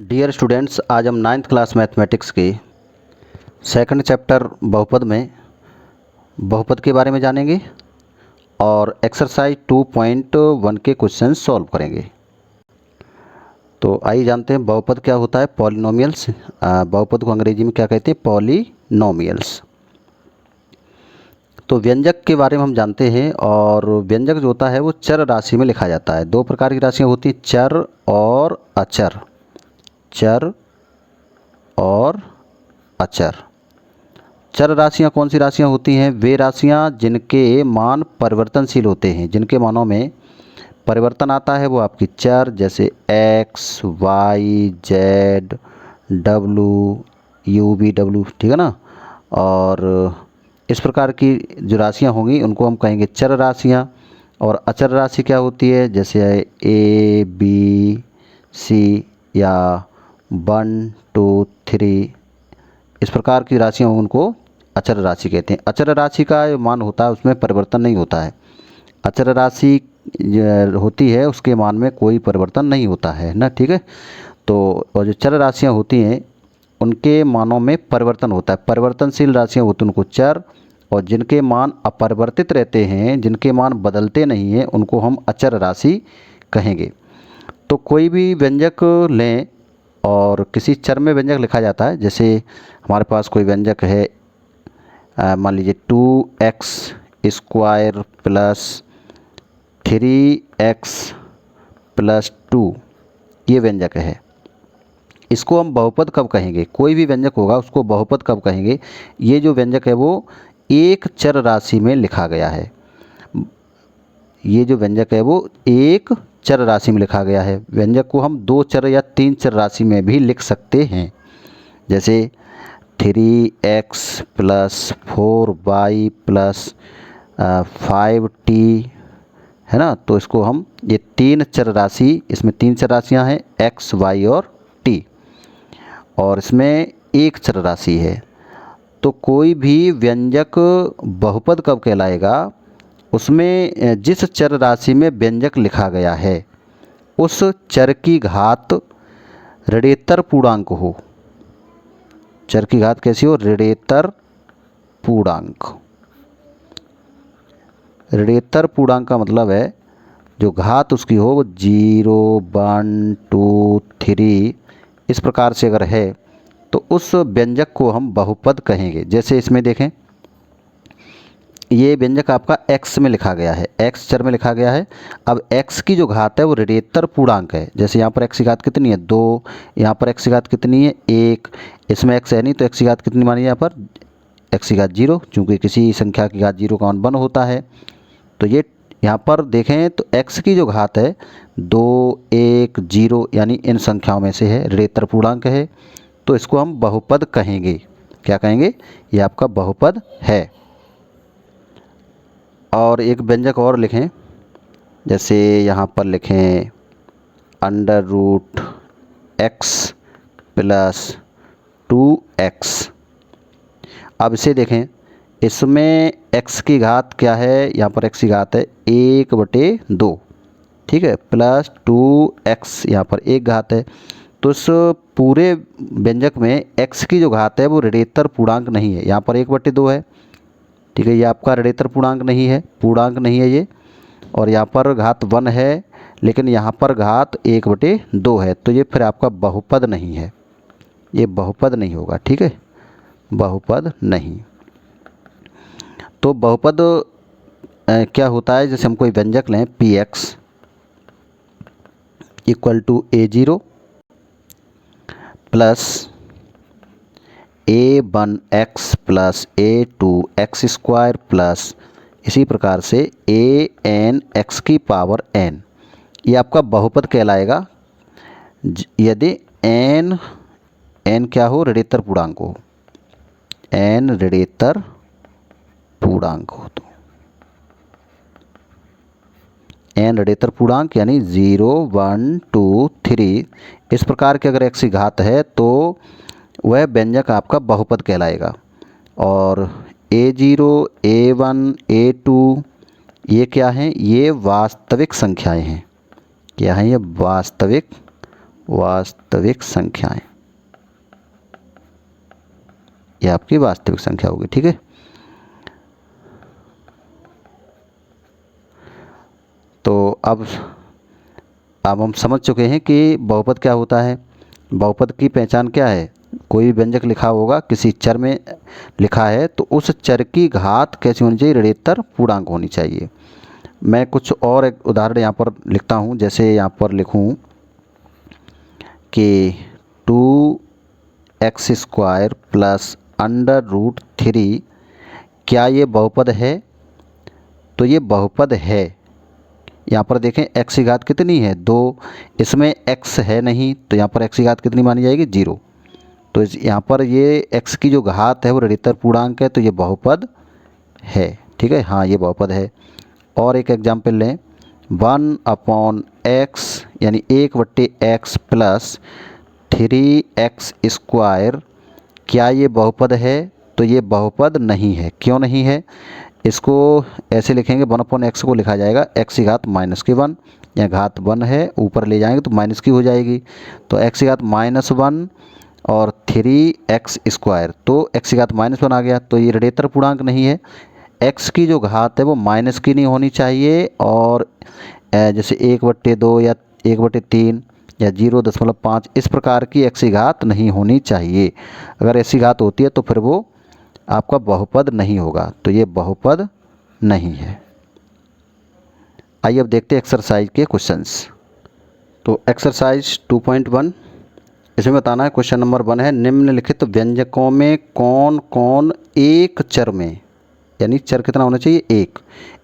Dear students, आज हम 9th class mathematics के सेकंड चैप्टर बहुपद में बहुपद के बारे में जानेंगे और एक्सरसाइज 2.1 के क्वेश्चन सॉल्व करेंगे। तो आइए जानते हैं बहुपद क्या होता है। पॉलिनोमियल्स, बहुपद को अंग्रेजी में क्या कहते हैं? पॉलिनोमियल्स। तो व्यंजक के बारे में हम जानते हैं, और व्यंजक जो होता है वो चर राशि में लिखा जाता है। दो प्रकार की राशियाँ होती हैं, चर और अचर। चर और अचर। चर राशियाँ कौन सी राशियाँ होती हैं? वे राशियाँ जिनके मान परिवर्तनशील होते हैं, जिनके मानों में परिवर्तन आता है वो आपकी चर, जैसे x, Y, Z, W, you, we, W, ठीक है ना। और इस प्रकार की जो राशियाँ होंगी उनको हम कहेंगे चर राशियाँ। और अचर राशि क्या होती है? जैसे ए, बी, सी या 1, 2, 3, इस प्रकार की राशियाँ उनको अचर राशि कहते हैं। अचर राशि का जो मान होता है उसमें परिवर्तन नहीं होता है। अचर राशि होती है उसके मान में कोई परिवर्तन नहीं होता है ना, ठीक है। तो और जो चर राशियाँ होती हैं उनके मानों में परिवर्तन होता है। परिवर्तनशील राशियाँ होती हैं उनको चर, और जिनके मान अपरिवर्तित रहते हैं, जिनके मान बदलते नहीं हैं, उनको हम अचर राशि कहेंगे। तो कोई भी व्यंजक लें और किसी चर में व्यंजक लिखा जाता है। जैसे हमारे पास कोई व्यंजक है, मान लीजिए 2x² प्लस 3x प्लस 2, ये व्यंजक है। इसको हम बहुपद कब कहेंगे? कोई भी व्यंजक होगा उसको बहुपद कब कहेंगे? ये जो व्यंजक है वो एक चर राशि में लिखा गया है। ये जो व्यंजक है वो एक चर राशि में लिखा गया है। व्यंजक को हम दो चर या तीन चर राशि में भी लिख सकते हैं, जैसे 3x plus 4y plus 5t, है ना। तो इसको हम ये तीन चर राशि, इसमें तीन चर राशियां हैं x, y और t, और इसमें एक चर राशि है। तो कोई भी व्यंजक बहुपद कब कहलाएगा? उसमें जिस चर राशि में व्यंजक लिखा गया है उस चर की घात ऋणेतर पूर्णांक हो। चर की घात कैसी हो? ऋणेतर पूर्णांक। ऋणेतर पूर्णांक का मतलब है जो घात उसकी हो वो 0, 1, 2, 3 इस प्रकार से अगर है तो उस व्यंजक को हम बहुपद कहेंगे। जैसे इसमें देखें, ये व्यंजक आपका x में लिखा गया है, x चर में लिखा गया है। अब x की जो घात है वो ऋणेतर पूर्णांक है। जैसे यहाँ पर x की घात कितनी है? 2, यहाँ पर x की घात कितनी है? 1, इसमें x है नहीं तो x की घात कितनी मानी यहाँ पर? x की घात 0, चूँकि किसी संख्या की घात 0 का मान 1 होता है। तो ये यहाँ पर देखें तो x की जो घात है 2, 1, 0 यानी इन संख्याओं में से है, ऋणेतर पूर्णांक है, तो इसको हम बहुपद कहेंगे। क्या कहेंगे? ये आपका बहुपद है। और एक व्यंजक और लिखें, जैसे यहाँ पर लिखें √x प्लस 2x। अब इसे देखें, इसमें x की घात क्या है? यहाँ पर x की घात है 1/2, ठीक है, प्लस 2x, यहाँ पर एक घात है। तो इस पूरे व्यंजक में x की जो घात है वो ऋणेतर पूर्णांक नहीं है। यहाँ पर 1/2 है, ठीक है, ये आपका ऋणेतर पूर्णांक नहीं है, पूर्णांक नहीं है ये। और यहाँ पर घात 1 है, लेकिन यहाँ पर घात 1/2 है, तो ये फिर आपका बहुपद नहीं है, ये बहुपद नहीं होगा, ठीक है, बहुपद नहीं। तो बहुपद क्या होता है? जैसे हम कोई व्यंजक लें px = a0 plus a1x plus a2x² plus इसी प्रकार से an(x की पावर n), ये आपका बहुपद कहलाएगा यदि n क्या हो? ऋणेतर पूर्णांक हो, n ऋणेतर पूर्णांक हो। तो n ऋणेतर पूर्णांक यानी 0, 1, 2, 3 इस प्रकार के अगर x की घात है तो वह व्यंजक आपका बहुपद कहलाएगा। और a0, a1, a2 ये क्या हैं? ये वास्तविक संख्याएं हैं। क्या हैं ये? वास्तविक वास्तविक संख्याएं, ये आपकी वास्तविक संख्या होगी। ठीक है, तो अब हम समझ चुके हैं कि बहुपद क्या होता है। बहुपद की पहचान क्या है, कोई भी व्यंजक लिखा होगा, किसी चर में लिखा है तो उस चर की घात कैसी होनी चाहिए, ऋणोत्तर पूर्णांक होनी चाहिए। मैं कुछ और एक उदाहरण यहाँ पर लिखता हूँ, जैसे यहाँ पर लिखूँ कि 2x² प्लस √3 क्या ये बहुपद है, तो ये बहुपद है। यहाँ पर देखें x की घात कितनी है, 2, इसमें x है नहीं तो यहाँ पर x की घात कितनी मानी जाएगी, 0। तो यहाँ पर ये x की जो घात है वो ऋणोत्तर पूर्णांक है, तो ये बहुपद है। ठीक है, हाँ ये बहुपद है। और एक एग्जाम्पल लें, 1/x यानी 1/x प्लस 3x², क्या ये बहुपद है, तो ये बहुपद नहीं है। क्यों नहीं है, इसको ऐसे लिखेंगे, 1/x को लिखा जाएगा x की घात -1, या घात 1 है, ऊपर ले जाएंगे तो माइनस की हो जाएगी, तो x की घात -1 और 3x², तो x की घात -1 आ गया, तो ये ऋणोत्तर पूर्णांक नहीं है। x की जो घात है वो माइनस की नहीं होनी चाहिए, और जैसे 1/2 या 1/3 या 0.5 इस प्रकार की x की घात नहीं होनी चाहिए। अगर ऐसी घात होती है तो फिर वो आपका बहुपद नहीं होगा, तो ये बहुपद नहीं है। आइए अब देखते हैं एक्सरसाइज के क्वेश्चंस। तो एक्सरसाइज 2.1, इसमें बताना है, क्वेश्चन नंबर 1 है, निम्नलिखित व्यंजकों में कौन कौन एक चर में, यानी चर कितना होना चाहिए,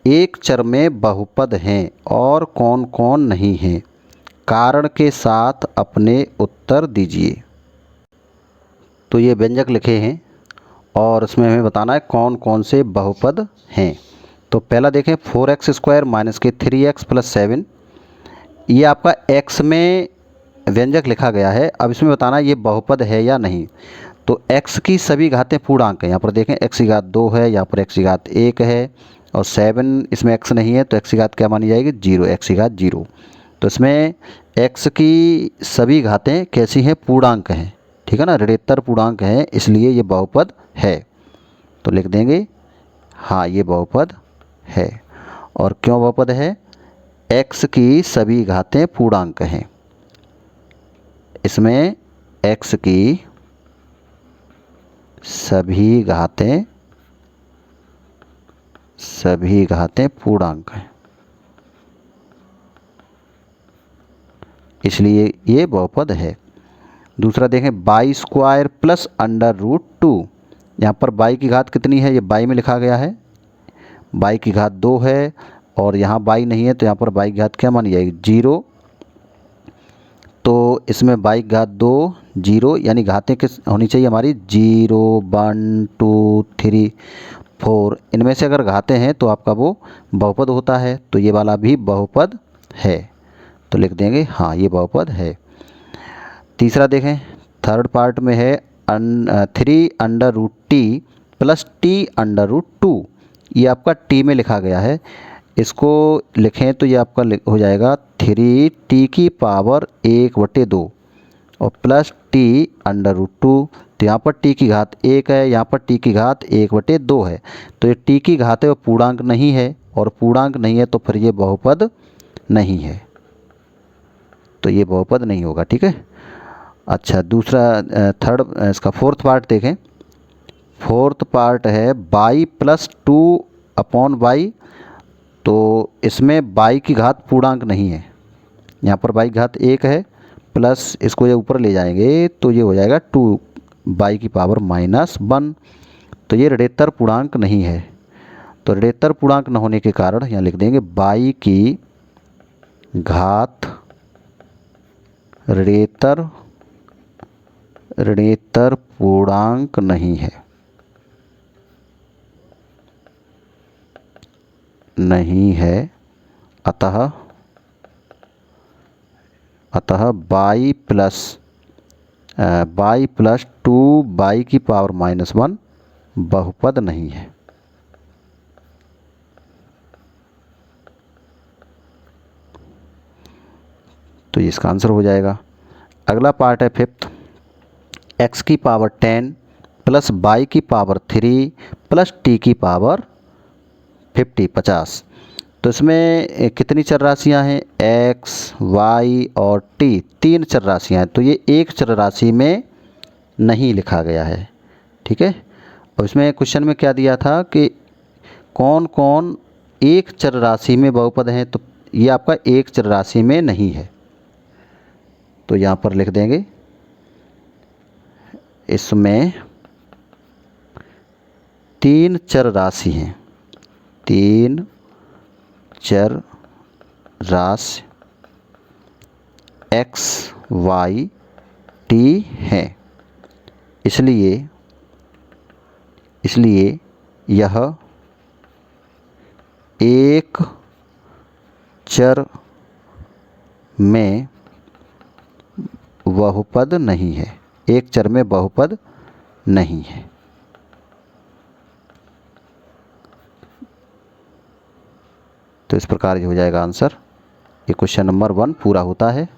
एक चर में बहुपद हैं और कौन कौन नहीं हैं, कारण के साथ अपने उत्तर दीजिए। तो ये व्यंजक लिखे हैं और उसमें हमें बताना है कौन कौन से बहुपद हैं। तो पहला देखें, 4x² माइनस के 3x प्लस 7, ये आपका x में व्यंजक लिखा गया है। अब इसमें बताना ये बहुपद है या नहीं। तो x की सभी घातें पूर्णांक हैं, यहाँ पर देखें x की घात 2 है, यहाँ पर x की घात 1 है, और 7 इसमें x नहीं है तो x की घात क्या मानी जाएगी, 0, x की घात 0। तो इसमें x की सभी घातें कैसी हैं, पूर्णांक हैं। ठीक है ना, ऋणोत्तर पूर्णांक हैं, इसलिए ये बहुपद है। तो लिख देंगे हाँ ये बहुपद है। और क्यों बहुपद है, x की सभी घातें पूर्णांक हैं, इसमें x की सभी घातें पूर्णांक हैं, इसलिए ये बहुपद है। दूसरा देखें, y² प्लस √2, यहाँ पर y की घात कितनी है, ये y में लिखा गया है, y की घात 2 है, और यहाँ y नहीं है तो यहाँ पर y की घात क्या मानी जाएगी, 0। तो इसमें y की घात 2, 0, यानी घातें किस होनी चाहिए हमारी, 0, 1, 2, 3, 4, इनमें से अगर घातें हैं तो आपका वो बहुपद होता है। तो ये वाला भी बहुपद है, तो लिख देंगे हाँ ये बहुपद है। तीसरा देखें, थर्ड पार्ट में है 3√t प्लस t√2, ये आपका t में लिखा गया है, इसको लिखें तो ये आपका हो जाएगा 3t⁻1/2 और प्लस t√2। तो यहाँ पर t की घात 1 है, यहाँ पर t की घात 1/2 है, तो ये t की घात है वो पूर्णांक नहीं है, और पूर्णांक नहीं है तो फिर ये बहुपद नहीं है, तो ये बहुपद नहीं होगा। ठीक है, अच्छा दूसरा इसका फोर्थ पार्ट देखें, फोर्थ पार्ट है y प्लस 2/y, तो इसमें y की घात पूर्णांक नहीं है, यहाँ पर y की घात 1 है, प्लस इसको ये ऊपर ले जाएंगे तो ये हो जाएगा 2y⁻1, तो ये ऋणोत्तर पूर्णांक नहीं है। तो ऋणोत्तर पूर्णांक न होने के कारण यहाँ लिख देंगे y की घात ऋणोत्तर पूर्णांक नहीं है, अतः y प्लस 2y⁻1 बहुपद नहीं है। तो इसका आंसर हो जाएगा। अगला पार्ट है फिफ्थ, x की पावर 10 प्लस y की पावर 3 प्लस t की पावर 50। तो इसमें कितनी चर राशियां हैं, x, y और t, 3 चर राशियां हैं। तो ये एक चर राशि में नहीं लिखा गया है, ठीक है। और इसमें क्वेश्चन में क्या दिया था कि कौन कौन एक चर राशि में बहुपद हैं, तो ये आपका एक चर राशि में नहीं है। तो यहाँ पर लिख देंगे, इसमें 3 चर राशि हैं, 3 चर राशि x, y, t हैं। इसलिए यह एक चर में बहुपद नहीं है, एक चर में बहुपद नहीं है। तो इस प्रकार ये हो जाएगा आंसर। ये क्वेश्चन नंबर 1 पूरा होता है।